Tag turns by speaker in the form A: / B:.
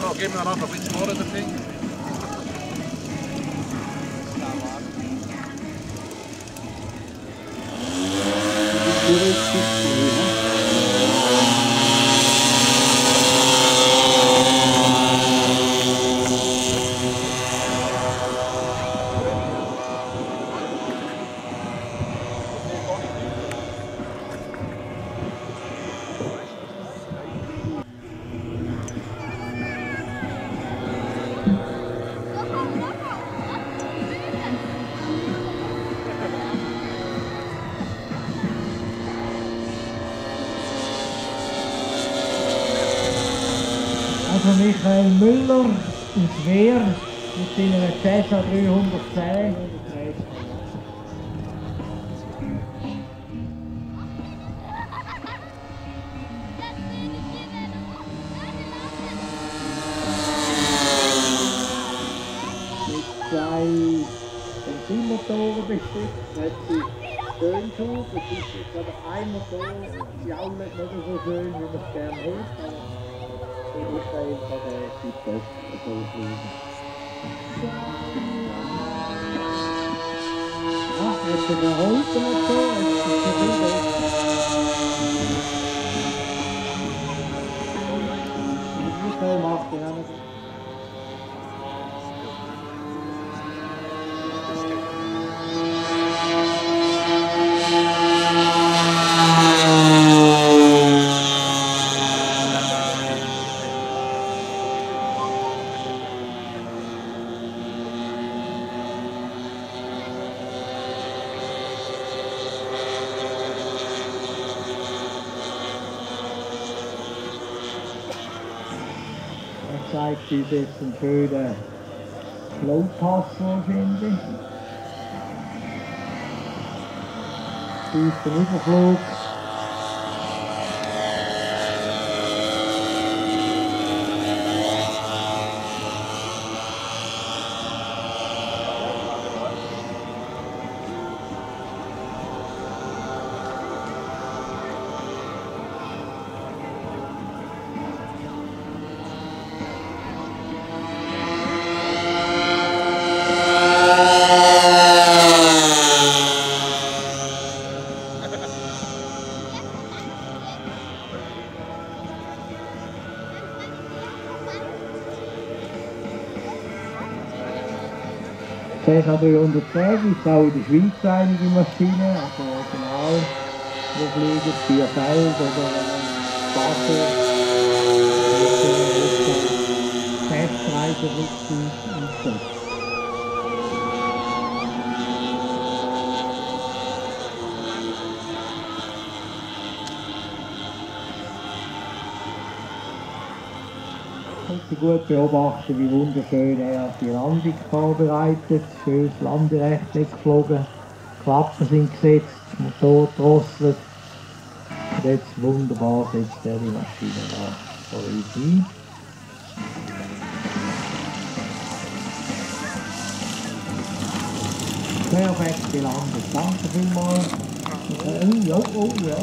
A: So, gehen wir dann noch ein bisschen vor den Ding.
B: Also Michael Müller aus Wehr mit seiner Cessna 310. Mit zwei Benzinmotoren bestückt, hat sie Föhnschub. Es ist jetzt aber ein Motor, die alle nicht so schön, wie man es gerne hätte. Michael kann den Typ so fliegen. Ah, jetzt ist ein Holzmotor, jetzt ist er wieder. Michael macht den auch nicht. Zeigt uns jetzt einen schönen Flowpass wahrscheinlich. Tiefen Überflug. Cessna 310 ist auch in der Schweiz einige Maschinen, also original, wo fliegen, Bierfeld oder Basel, Testreiseflugzeug eingesetzt. Sie gut beobachten, wie wunderschön er die Landung vorbereitet. Schönes Landerecht weggeflogen, Klappen sind gesetzt, Motor drosselt. Und jetzt wunderbar setzt er die Maschine an vor uns ein. Perfekt gelandet, danke vielmals. Oh ja.